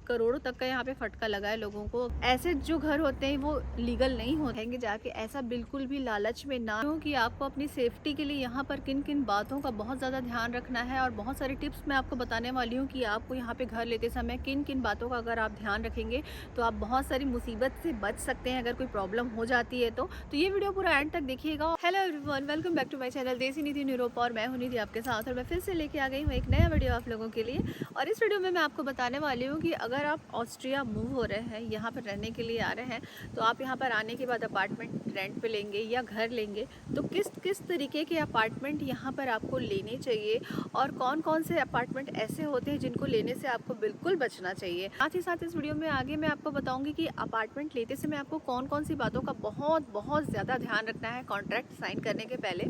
करोड़ों तक का यहाँ पे फटका लगा है लोगों को। ऐसे जो घर होते हैं वो लीगल नहीं होते हैं जाके, ऐसा बिल्कुल भी लालच में ना, क्योंकि आपको अपनी सेफ्टी के लिए यहाँ पर किन किन बातों का बहुत ज़्यादा ध्यान रखना है और बहुत सारी टिप्स मैं आपको बताने वाली हूँ कि आपको यहाँ पे घर लेते समय किन किन बातों का अगर आप ध्यान रखेंगे तो आप बहुत सारी मुसीबत से बच सकते हैं अगर कोई प्रॉब्लम हो जाती है तो ये वीडियो पूरा एंड तक देखिएगा। Hello everyone, welcome back to my channel Desi Nidhi Europe और मैं हूं निधि आपके साथ और मैं फिर से लेके आ गई हूँ एक नया वीडियो आप लोगों के लिए। और इस वीडियो में मैं आपको बताने वाली हूँ कि अगर आप ऑस्ट्रिया मूव हो रहे हैं, यहाँ पर रहने के लिए आ रहे हैं, तो आप यहाँ पर आने के बाद अपार्टमेंट रेंट पे लेंगे या घर लेंगे तो किस किस तरीके के अपार्टमेंट यहाँ पर आपको लेने चाहिए और कौन कौन से अपार्टमेंट ऐसे होते हैं जिनको लेने से आपको बिल्कुल बचना चाहिए। साथ ही साथ इस वीडियो में आगे मैं आपको बताऊंगी कि अपार्टमेंट लेते समय आपको कौन कौन सी बातों का बहुत ज़्यादा ध्यान रखना है कॉन्ट्रैक्ट साइन करने के पहले।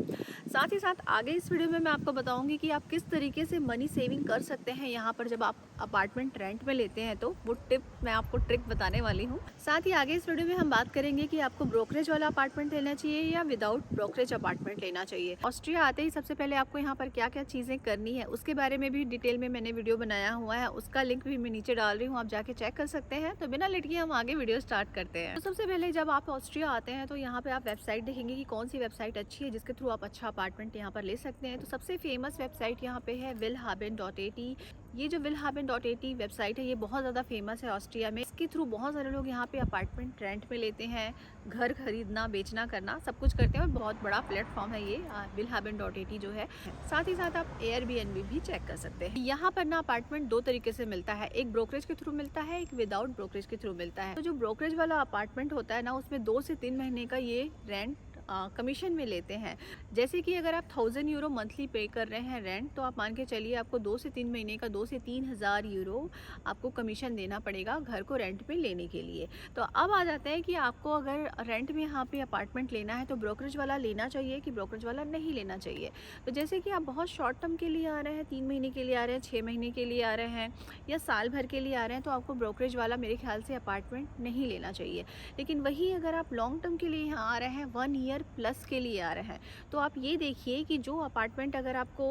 साथ ही साथ आगे इस वीडियो में मैं आपको बताऊंगी कि आप किस तरीके से मनी सेविंग कर सकते हैं यहाँ पर जब आप अपार्टमेंट रेंट में लेते हैं, तो वो टिप मैं आपको ट्रिक बताने वाली हूँ। साथ ही आगे इस वीडियो में हम बात करेंगे कि आपको ब्रोकरेज वाला अपार्टमेंट लेना चाहिए या विदाउट ब्रोकरेज अपार्टमेंट लेना चाहिए। ऑस्ट्रिया आते ही सबसे पहले आपको यहाँ पर क्या क्या चीज़ें करनी है उसके बारे में भी डिटेल में मैंने वीडियो बनाया हुआ है, उसका लिंक भी मैं नीचे डाल रही हूँ, आप जाके चेक कर सकते हैं। तो बिना लेट किए हम आगे वीडियो स्टार्ट करते हैं। तो सबसे पहले जब आप ऑस्ट्रिया आते हैं तो यहाँ पे आप वेबसाइट देखेंगे कि कौन सी वेबसाइट अच्छी है जिसके थ्रू आप अच्छा अपार्टमेंट यहाँ पर ले सकते हैं। तो सबसे फेमस वेबसाइट यहाँ पे है willhaben.at। ये जो willhaben.at वेबसाइट है ये बहुत ज़्यादा फेमस है ऑस्ट्रिया में। इसके थ्रू बहुत सारे लोग यहाँ पे अपार्टमेंट रेंट में लेते हैं, घर खरीदना बेचना करना सब कुछ करते हैं और बहुत बड़ा प्लेटफॉर्म है ये willhaben.at जो है। साथ ही साथ आप Airbnb भी चेक कर सकते हैं। यहाँ पर ना अपार्टमेंट दो तरीके से मिलता है, एक ब्रोकरेज के थ्रू मिलता है, एक विदाउट ब्रोकरेज के थ्रू मिलता है। तो जो ब्रोकरेज वाला अपार्टमेंट होता है ना उसमें 2 से 3 महीने का ये रेंट कमीशन में लेते हैं। जैसे कि अगर आप 1000 यूरो मंथली पे कर रहे हैं रेंट, तो आप मान के चलिए आपको 2 से 3 महीने का 2 से 3000 यूरो आपको कमीशन देना पड़ेगा घर को रेंट पे लेने के लिए। तो अब आ जाता है कि आपको अगर रेंट में यहाँ पे अपार्टमेंट लेना है तो ब्रोकरेज वाला लेना चाहिए कि ब्रोकरेज वाला नहीं लेना चाहिए। तो जैसे कि आप बहुत शॉर्ट टर्म के लिए आ रहे हैं, 3 महीने के लिए आ रहे हैं, 6 महीने के लिए आ रहे हैं या साल भर के लिए आ रहे हैं, तो आपको ब्रोकरेज वाला मेरे ख्याल से अपार्टमेंट नहीं लेना चाहिए। लेकिन वही अगर आप लॉन्ग टर्म के लिए यहाँ आ रहे हैं, 1 ईयर प्लस के लिए आ रहे हैं, तो आप ये देखिए कि जो अपार्टमेंट अगर आपको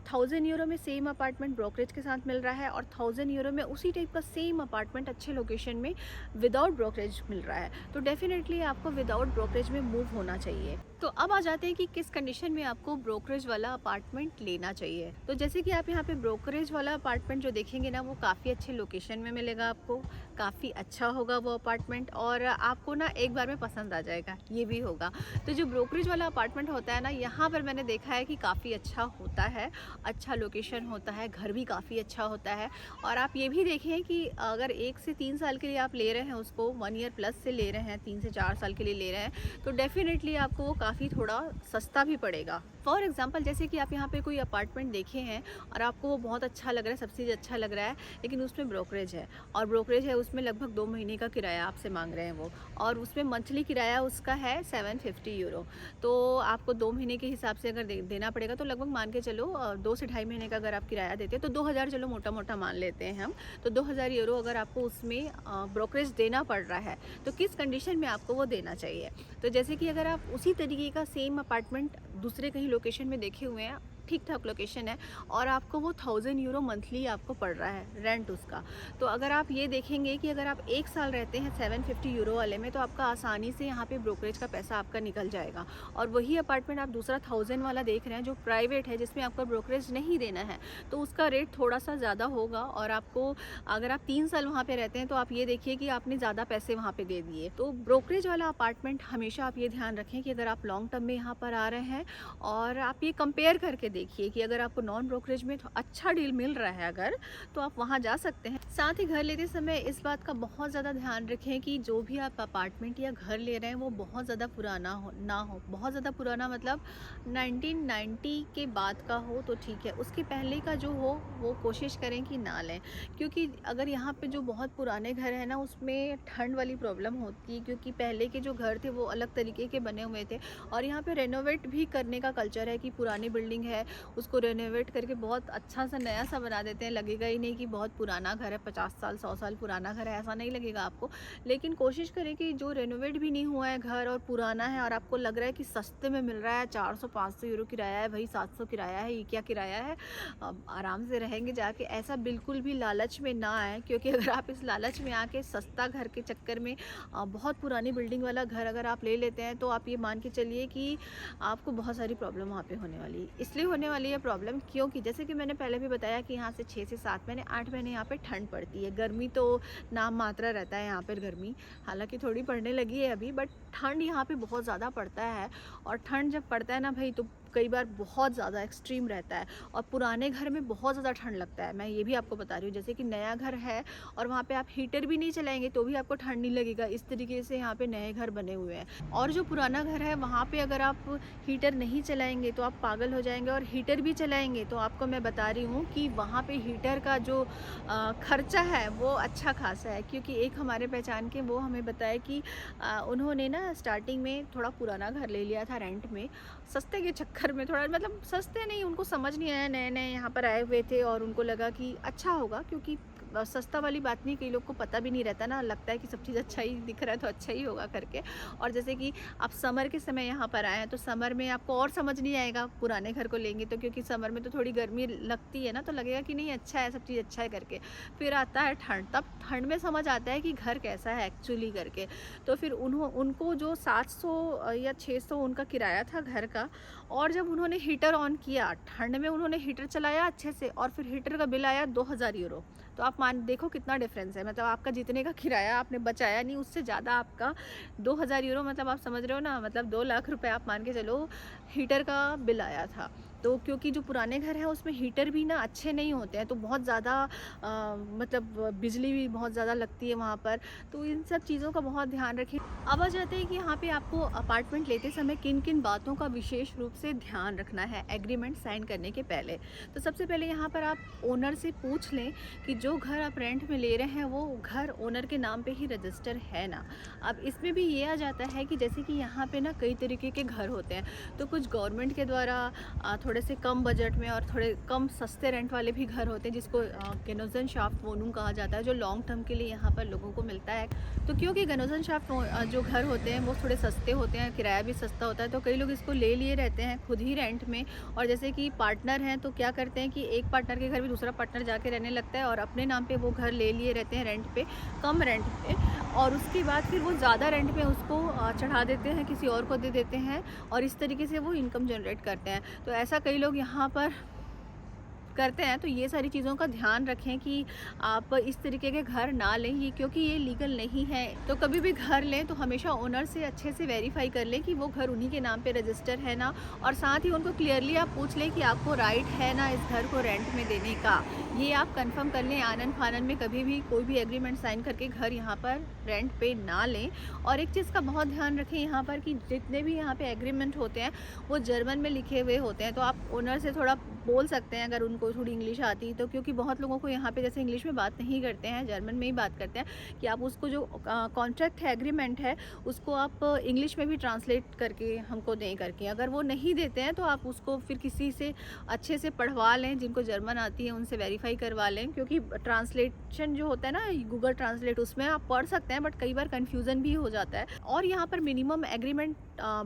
1000 यूरो में सेम अपार्टमेंट ब्रोकरेज के साथ मिल रहा है और 1000 यूरो में उसी टाइप का सेम अपार्टमेंट अच्छे लोकेशन में विदाउट ब्रोकरेज मिल रहा है, तो डेफिनेटली आपको विदाउट ब्रोकरेज में मूव होना चाहिए। तो अब आ जाते हैं कि किस कंडीशन में आपको ब्रोकरेज वाला अपार्टमेंट लेना चाहिए। तो जैसे कि आप यहाँ पे ब्रोकरेज वाला अपार्टमेंट जो देखेंगे ना वो काफ़ी अच्छे लोकेशन में मिलेगा, आपको काफ़ी अच्छा होगा वो अपार्टमेंट और आपको ना एक बार में पसंद आ जाएगा, ये भी होगा। तो जो ब्रोकरेज वाला अपार्टमेंट होता है ना, यहाँ पर मैंने देखा है कि काफ़ी अच्छा होता है, अच्छा लोकेशन होता है, घर भी काफ़ी अच्छा होता है। और आप ये भी देखें कि अगर 1 से 3 साल के लिए आप ले रहे हैं उसको, 1 ईयर प्लस से ले रहे हैं, 3 से 4 साल के लिए ले रहे हैं, तो डेफिनेटली आपको वो काफ़ी थोड़ा सस्ता भी पड़ेगा। फॉर एग्जांपल जैसे कि आप यहाँ पे कोई अपार्टमेंट देखे हैं और आपको वो बहुत अच्छा लग रहा है, सबसे अच्छा लग रहा है, लेकिन उसमें ब्रोकरेज है और ब्रोकरेज है उसमें लगभग 2 महीने का किराया आपसे मांग रहे हैं वो, और उसमें मंथली किराया उसका है 750 यूरो। तो आपको 2 महीने के हिसाब से अगर देना पड़ेगा तो लगभग मान के चलो 2 से ढाई महीने का अगर आप किराया देते हैं तो 2000, चलो मोटा मोटा मान लेते हैं हम, तो 2000 यूरो अगर आपको उसमें ब्रोकरेज देना पड़ रहा है तो किस कंडीशन में आपको वो देना चाहिए। तो जैसे कि अगर आप उसी तरीके का सेम अपार्टमेंट दूसरे कहीं लोकेशन में देखे हुए हैं, ठीक ठाक लोकेशन है और आपको वो 1000 यूरो मंथली आपको पड़ रहा है रेंट उसका, तो अगर आप ये देखेंगे कि अगर आप 1 साल रहते हैं 750 यूरो वाले में, तो आपका आसानी से यहाँ पे ब्रोकरेज का पैसा आपका निकल जाएगा। और वही अपार्टमेंट आप दूसरा 1000 वाला देख रहे हैं जो प्राइवेट है जिसमें आपका ब्रोकरेज नहीं देना है, तो उसका रेट थोड़ा सा ज़्यादा होगा और आपको अगर आप 3 साल वहाँ पर रहते हैं तो आप ये देखिए कि आपने ज़्यादा पैसे वहाँ पर दे दिए। तो ब्रोकरेज वाला अपार्टमेंट हमेशा आप ये ध्यान रखें कि अगर आप लॉन्ग टर्म में यहाँ पर आ रहे हैं और आप ये कंपेयर करके देखिए कि अगर आपको नॉन ब्रोकरेज में तो अच्छा डील मिल रहा है अगर, तो आप वहाँ जा सकते हैं। साथ ही घर लेते समय इस बात का बहुत ज़्यादा ध्यान रखें कि जो भी आप अपार्टमेंट या घर ले रहे हैं वो बहुत ज़्यादा पुराना ना हो। बहुत ज़्यादा पुराना मतलब 1990 के बाद का हो तो ठीक है, उसके पहले का जो हो वो कोशिश करें कि ना लें, क्योंकि अगर यहाँ पे जो बहुत पुराने घर है ना उसमें ठंड वाली प्रॉब्लम होती है, क्योंकि पहले के जो घर थे वो अलग तरीके के बने हुए थे और यहाँ पे रेनोवेट भी करने का कल्चर है कि पुरानी बिल्डिंग है उसको रेनोवेट करके बहुत अच्छा सा नया सा बना देते हैं। लगेगा ही नहीं कि बहुत पुराना घर है, 50 साल 100 साल पुराना घर है, ऐसा नहीं लगेगा आपको। लेकिन कोशिश करें कि जो रेनोवेट भी नहीं हुआ है घर और पुराना है और आपको लग रहा है कि सस्ते में मिल रहा है, 400-500 यूरो किराया है, भाई 700 किराया है, ये क्या किराया है, आराम से रहेंगे जाके, ऐसा बिल्कुल भी लालच में ना आए। क्योंकि अगर आप इस लालच में आके सस्ता घर के चक्कर में बहुत पुरानी बिल्डिंग वाला घर अगर आप ले लेते हैं तो आप ये मान के चलिए कि आपको बहुत सारी प्रॉब्लम वहाँ पे होने वाली है। इसलिए होने वाली है प्रॉब्लम क्योंकि जैसे कि मैंने पहले भी बताया कि यहाँ से 6 से 7 महीने 8 महीने यहाँ पे ठंड पड़ती है। गर्मी तो नाम मात्रा रहता है यहाँ पर गर्मी, हालांकि थोड़ी पड़ने लगी है अभी, बट ठंड यहाँ पे बहुत ज़्यादा पड़ता है। और ठंड जब पड़ता है ना भाई, तो कई बार बहुत ज़्यादा एक्सट्रीम रहता है और पुराने घर में बहुत ज़्यादा ठंड लगता है। मैं ये भी आपको बता रही हूँ, जैसे कि नया घर है और वहाँ पे आप हीटर भी नहीं चलाएंगे तो भी आपको ठंड नहीं लगेगा। इस तरीके से यहाँ पे नए घर बने हुए हैं। और जो पुराना घर है वहाँ पे अगर आप हीटर नहीं चलाएंगे तो आप पागल हो जाएंगे, और हीटर भी चलाएंगे तो आपको मैं बता रही हूँ कि वहाँ पे हीटर का जो खर्चा है वो अच्छा खासा है। क्योंकि एक हमारे पहचान के वो हमें बताया कि उन्होंने ना स्टार्टिंग में थोड़ा पुराना घर ले लिया था रेंट में, सस्ते के चक्कर में, थोड़ा मतलब सस्ते नहीं, उनको समझ नहीं आया, नए नए यहाँ पर आए हुए थे और उनको लगा कि अच्छा होगा, क्योंकि सस्ता वाली बात नहीं, कई लोग को पता भी नहीं रहता ना, लगता है कि सब चीज़ अच्छा ही दिख रहा है तो अच्छा ही होगा करके। और जैसे कि आप समर के समय यहाँ पर आए हैं तो समर में आपको और समझ नहीं आएगा पुराने घर को लेंगे तो, क्योंकि समर में तो थोड़ी गर्मी लगती है ना, तो लगेगा कि नहीं अच्छा है, सब चीज़ अच्छा है करके। फिर आता है ठंड, तब ठंड में समझ आता है कि घर कैसा है एक्चुअली करके। तो फिर उनको जो 700 या 600 उनका किराया था घर का, और जब उन्होंने हीटर ऑन किया ठंड में, उन्होंने हीटर चलाया अच्छे से और फिर हीटर का बिल आया 2000 यूरो। तो आप मान देखो कितना डिफरेंस है, मतलब आपका जितने का किराया आपने बचाया नहीं, उससे ज़्यादा आपका 2000 यूरो, मतलब आप समझ रहे हो ना, मतलब 2 लाख रुपए आप मान के चलो हीटर का बिल आया था। तो क्योंकि जो पुराने घर हैं उसमें हीटर भी ना अच्छे नहीं होते हैं, तो बहुत ज़्यादा मतलब बिजली भी बहुत ज़्यादा लगती है वहाँ पर। तो इन सब चीज़ों का बहुत ध्यान रखें। अब आ जाते हैं कि यहाँ पे आपको अपार्टमेंट लेते समय किन किन बातों का विशेष रूप से ध्यान रखना है एग्रीमेंट साइन करने के पहले। तो सबसे पहले यहाँ पर आप ओनर से पूछ लें कि जो घर आप रेंट में ले रहे हैं वो घर ओनर के नाम पे ही रजिस्टर है ना। अब इसमें भी ये आ जाता है कि जैसे कि यहाँ पे ना कई तरीके के घर होते हैं, तो कुछ गवर्नमेंट के द्वारा थोड़े से कम बजट में और थोड़े कम सस्ते रेंट वाले भी घर होते हैं, जिसको Genossenschaft Wohnung कहा जाता है, जो लॉन्ग टर्म के लिए यहाँ पर लोगों को मिलता है। तो क्योंकि Genossenschaft जो घर होते हैं वो थोड़े सस्ते होते हैं, किराया भी सस्ता होता है, तो कई लोग इसको ले लिए रहते हैं खुद ही रेंट में। और जैसे कि पार्टनर हैं तो क्या करते हैं कि एक पार्टनर के घर में दूसरा पार्टनर जाके रहने लगता है और अपने नाम पे वो घर ले लिए रहते हैं रेंट पे, कम रेंट पे, और उसके बाद फिर वो ज़्यादा रेंट पे उसको चढ़ा देते हैं, किसी और को दे देते हैं, और इस तरीके से वो इनकम जनरेट करते हैं। तो ऐसा कई लोग यहाँ पर करते हैं। तो ये सारी चीज़ों का ध्यान रखें कि आप इस तरीके के घर ना लें, ये क्योंकि ये लीगल नहीं है। तो कभी भी घर लें तो हमेशा ओनर से अच्छे से वेरीफाई कर लें कि वो घर उन्हीं के नाम पे रजिस्टर है ना, और साथ ही उनको क्लियरली आप पूछ लें कि आपको राइट है ना इस घर को रेंट में देने का। ये आप कंफर्म कर लें। आनन फानन में कभी भी कोई भी एग्रीमेंट साइन करके घर यहाँ पर रेंट पे ना लें। और एक चीज़ का बहुत ध्यान रखें यहाँ पर कि जितने भी यहाँ पे एग्रीमेंट होते हैं वो जर्मन में लिखे हुए होते हैं। तो आप ओनर से थोड़ा बोल सकते हैं अगर उनको थोड़ी इंग्लिश आती तो, क्योंकि बहुत लोगों को यहाँ पे जैसे इंग्लिश में बात नहीं करते हैं, जर्मन में ही बात करते हैं, कि आप उसको जो कॉन्ट्रैक्ट है, एग्रीमेंट है, उसको आप इंग्लिश में भी ट्रांसलेट करके हमको दें करके। अगर वो नहीं देते हैं तो आप उसको फिर किसी से अच्छे से पढ़वा लें, जिनको जर्मन आती है उनसे वेरीफाई करवा लें, क्योंकि ट्रांसलेशन जो होता है ना गूगल ट्रांसलेट, उसमें आप पढ़ सकते हैं बट कई बार कन्फ्यूज़न भी हो जाता है। और यहाँ पर मिनिमम एग्रीमेंट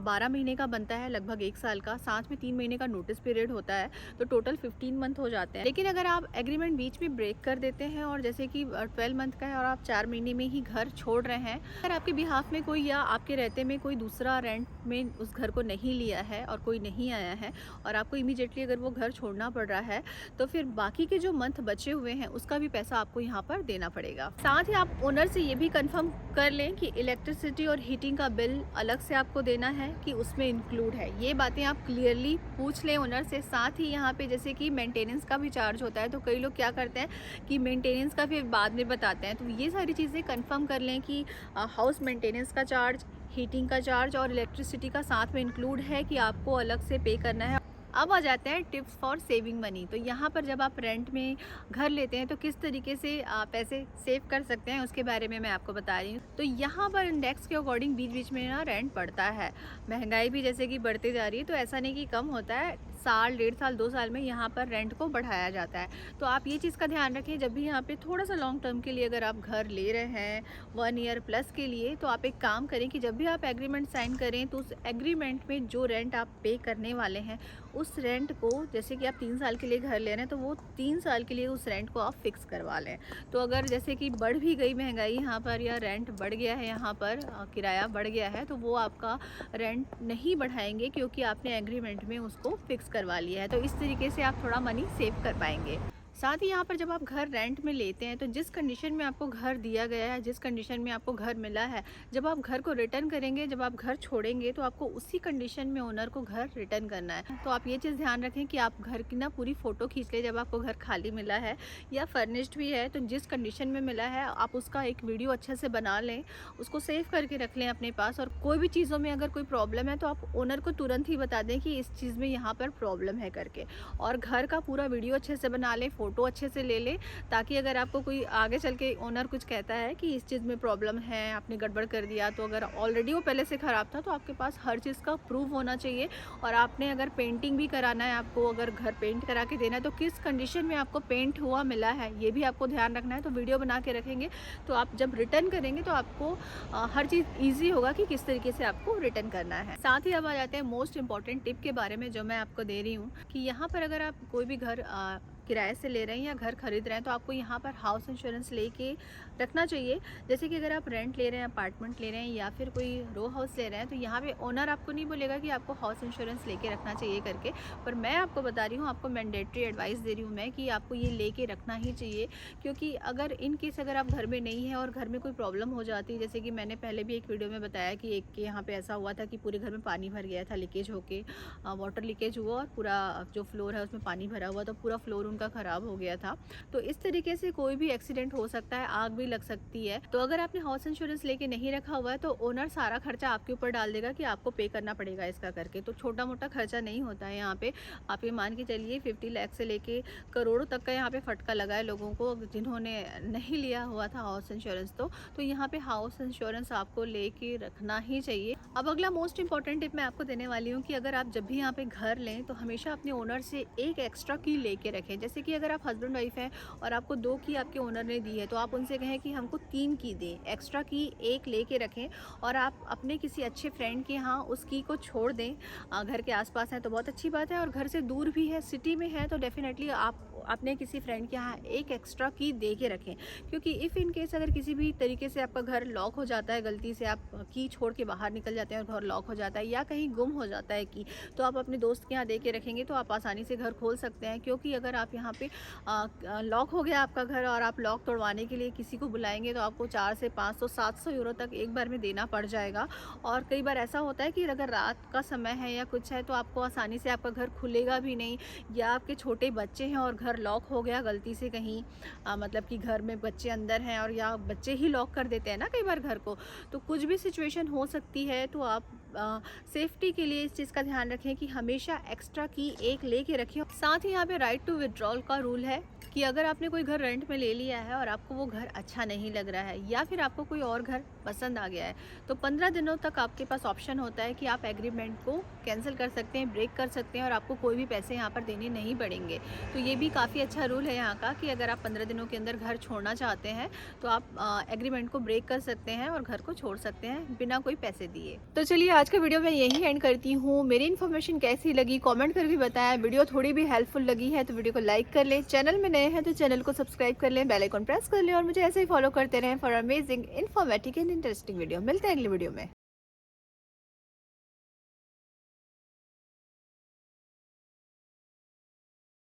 12 महीने का बनता है, लगभग 1 साल का, साथ में 3 महीने का नोटिस पीरियड होता है, तो टोटल 15 मंथ हो जाते हैं। लेकिन अगर आप एग्रीमेंट बीच में ब्रेक कर देते हैं और जैसे कि 12 मंथ का है और आप 4 महीने में ही घर छोड़ रहे हैं, अगर आपके बिहाफ में कोई या आपके रहते में कोई दूसरा रेंट में उस घर को नहीं लिया है और कोई नहीं आया है और आपको इमीडिएटली अगर वो घर छोड़ना पड़ रहा है, तो फिर बाकी के जो मंथ बचे हुए हैं उसका भी पैसा आपको यहाँ पर देना पड़ेगा। साथ ही आप ओनर से ये भी कंफर्म कर लें कि इलेक्ट्रिसिटी और हीटिंग का बिल अलग से आपको देना है कि उसमें इंक्लूड है। ये बातें आप क्लियरली पूछ लें ओनर से। साथ ही यहाँ पे जैसे कि मेंटेनेंस का भी चार्ज होता है, तो कई लोग क्या करते हैं कि मेंटेनेंस का फिर बाद में बताते हैं। तो ये सारी चीज़ें कंफर्म कर लें कि हाउस मेंटेनेंस का चार्ज, हीटिंग का चार्ज और इलेक्ट्रिसिटी का साथ में इंक्लूड है कि आपको अलग से पे करना है। अब आ जाते हैं टिप्स फॉर सेविंग मनी। तो यहाँ पर जब आप रेंट में घर लेते हैं तो किस तरीके से पैसे सेव कर सकते हैं उसके बारे में मैं आपको बता रही हूँ। तो यहाँ पर इंडेक्स के अकॉर्डिंग बीच बीच में ना रेंट बढ़ता है, महंगाई भी जैसे कि बढ़ती जा रही है, तो ऐसा नहीं कि कम होता है, साल, 1.5 साल, 2 साल में यहाँ पर रेंट को बढ़ाया जाता है। तो आप ये चीज़ का ध्यान रखें, जब भी यहाँ पे थोड़ा सा लॉन्ग टर्म के लिए अगर आप घर ले रहे हैं 1 ईयर प्लस के लिए, तो आप एक काम करें कि जब भी आप एग्रीमेंट साइन करें तो उस एग्रीमेंट में जो रेंट आप पे करने वाले हैं उस रेंट को, जैसे कि आप 3 साल के लिए घर ले रहे हैं तो वो 3 साल के लिए उस रेंट को आप फिक्स करवा लें। तो अगर जैसे कि बढ़ भी गई महंगाई यहाँ पर या रेंट बढ़ गया है, यहाँ पर किराया बढ़ गया है, तो वो आपका रेंट नहीं बढ़ाएंगे क्योंकि आपने एग्रीमेंट में उसको फिक्स करवा लिया है। तो इस तरीके से आप थोड़ा मनी सेव कर पाएंगे। साथ ही यहाँ पर जब आप घर रेंट में लेते हैं तो जिस कंडीशन में आपको घर दिया गया है, जिस कंडीशन में आपको घर मिला है, जब आप घर को रिटर्न करेंगे, जब आप घर छोड़ेंगे तो आपको उसी कंडीशन में ओनर को घर रिटर्न करना है। तो आप ये चीज़ ध्यान रखें कि आप घर की ना पूरी फ़ोटो खींच लें जब आपको घर खाली मिला है या फर्निश्ड भी है, तो जिस कंडीशन में मिला है आप उसका एक वीडियो अच्छे से बना लें, उसको सेव करके रख लें अपने पास। और कोई भी चीज़ों में अगर कोई प्रॉब्लम है तो आप ओनर को तुरंत ही बता दें कि इस चीज़ में यहाँ पर प्रॉब्लम है करके, और घर का पूरा वीडियो अच्छे से बना लें, फ़ोटो अच्छे से ले लें, ताकि अगर आपको कोई आगे चल के ओनर कुछ कहता है कि इस चीज़ में प्रॉब्लम है, आपने गड़बड़ कर दिया, तो अगर ऑलरेडी वो पहले से ख़राब था तो आपके पास हर चीज़ का प्रूफ होना चाहिए। और आपने अगर पेंटिंग भी कराना है, आपको अगर घर पेंट करा के देना है, तो किस कंडीशन में आपको पेंट हुआ मिला है ये भी आपको ध्यान रखना है। तो वीडियो बना के रखेंगे तो आप जब रिटर्न करेंगे तो आपको हर चीज़ ईजी होगा कि किस तरीके से आपको रिटर्न करना है। साथ ही अब आ जाते हैं मोस्ट इंपॉर्टेंट टिप के बारे में जो मैं आपको दे रही हूँ कि यहाँ पर अगर आप कोई भी घर किराए से ले रहे हैं या घर खरीद रहे हैं तो आपको यहाँ पर हाउस इंश्योरेंस लेके रखना चाहिए। जैसे कि अगर आप रेंट ले रहे हैं, अपार्टमेंट ले रहे हैं या फिर कोई रो हाउस ले रहे हैं, तो यहाँ पे ओनर आपको नहीं बोलेगा कि आपको हाउस इंश्योरेंस लेके रखना चाहिए करके, पर मैं आपको बता रही हूँ, आपको मैंडेटरी एडवाइस दे रही हूँ मैं कि आपको ये लेके रखना ही चाहिए। क्योंकि अगर इन केस अगर आप घर में नहीं है और घर में कोई प्रॉब्लम हो जाती है, जैसे कि मैंने पहले भी एक वीडियो में बताया कि एक के यहाँ पे ऐसा हुआ था कि पूरे घर में पानी भर गया था, लीकेज होके वाटर लीकेज हुआ और पूरा जो फ्लोर है उसमें पानी भरा हुआ, तो पूरा फ्लोर उनका ख़राब हो गया था। तो इस तरीके से कोई भी एक्सीडेंट हो सकता है, आग भी लग सकती है। तो अगर आपने हाउस इंश्योरेंस लेके नहीं रखा हुआ है तो ओनर सारा खर्चा आपके ऊपर डाल देगा कि आपको पे करना पड़ेगा इसका करके। तो छोटा मोटा खर्चा नहीं होता है यहाँ पे। आप ये मान के चलिए 50 लाख से लेके करोड़ों तक का यहाँ पे फटका लगा है लोगों को जिन्होंने नहीं लिया हुआ था हाउस इंश्योरेंस। तो यहाँ पे हाउस इंश्योरेंस आपको लेके रखना ही चाहिए। अब अगला मोस्ट इंपॉर्टेंट टिप मैं आपको देने वाली हूँ कि अगर आप जब भी यहाँ पे घर लें तो हमेशा अपने ओनर से एक एक्स्ट्रा की लेके रखें। जैसे कि अगर आप हस्बैंड वाइफ हैं और आपको 2 की आपके ओनर ने दी है तो आप उनसे कहें कि हमको 3 की दें, एक्स्ट्रा की 1 लेके रखें और आप अपने किसी अच्छे फ्रेंड के यहाँ उस की को छोड़ दें। घर के आसपास है तो बहुत अच्छी बात है, और घर से दूर भी है, सिटी में है, तो डेफिनेटली आप अपने किसी फ्रेंड के यहाँ एक एक्स्ट्रा की दे के रखें। क्योंकि इफ़ इन केस अगर किसी भी तरीके से आपका घर लॉक हो जाता है, गलती से आप की छोड़ के बाहर निकल जाते हैं और घर लॉक हो जाता है या कहीं गुम हो जाता है की, तो आप अपने दोस्त के यहाँ दे के रखेंगे तो आप आसानी से घर खोल सकते हैं। क्योंकि अगर आप यहाँ पे लॉक हो गया आपका घर और आप लॉक तोड़वाने के लिए किसी को बुलाएंगे तो आपको 4 से 500 700 यूरो तक एक बार में देना पड़ जाएगा। और कई बार ऐसा होता है कि अगर रात का समय है या कुछ है तो आपको आसानी से आपका घर खुलेगा भी नहीं, या आपके छोटे बच्चे हैं और घर लॉक हो गया गलती से कहीं, मतलब कि घर में बच्चे अंदर हैं और या बच्चे ही लॉक कर देते हैं ना कई बार घर को, तो कुछ भी सिचुएशन हो सकती है। तो आप सेफ्टी के लिए इस चीज़ का ध्यान रखें कि हमेशा एक्स्ट्रा की 1 लेके रखें। साथ ही यहाँ पे राइट टू विड्रॉल का रूल है कि अगर आपने कोई घर रेंट में ले लिया है और आपको वो घर अच्छा नहीं लग रहा है या फिर आपको कोई और घर पसंद आ गया है, तो 15 दिनों तक आपके पास ऑप्शन होता है कि आप एग्रीमेंट को कैंसिल कर सकते हैं, ब्रेक कर सकते हैं और आपको कोई भी पैसे यहाँ पर देने नहीं पड़ेंगे। तो ये भी काफ़ी अच्छा रूल है यहाँ का कि अगर आप 15 दिनों के अंदर घर छोड़ना चाहते हैं तो आप एग्रीमेंट को ब्रेक कर सकते हैं और घर को छोड़ सकते हैं बिना कोई पैसे दिए। तो चलिए आज का वीडियो मैं यही एंड करती हूँ। मेरी इन्फॉर्मेशन कैसी लगी कमेंट करके बताएं। वीडियो थोड़ी भी हेल्पफुल लगी है तो वीडियो को लाइक कर लें, चैनल में नए हैं तो चैनल को सब्सक्राइब कर लें, बेल आइकन प्रेस कर लें और मुझे ऐसे ही फॉलो करते रहें for amazing informative and interesting video. मिलते हैं अगली वीडियो में।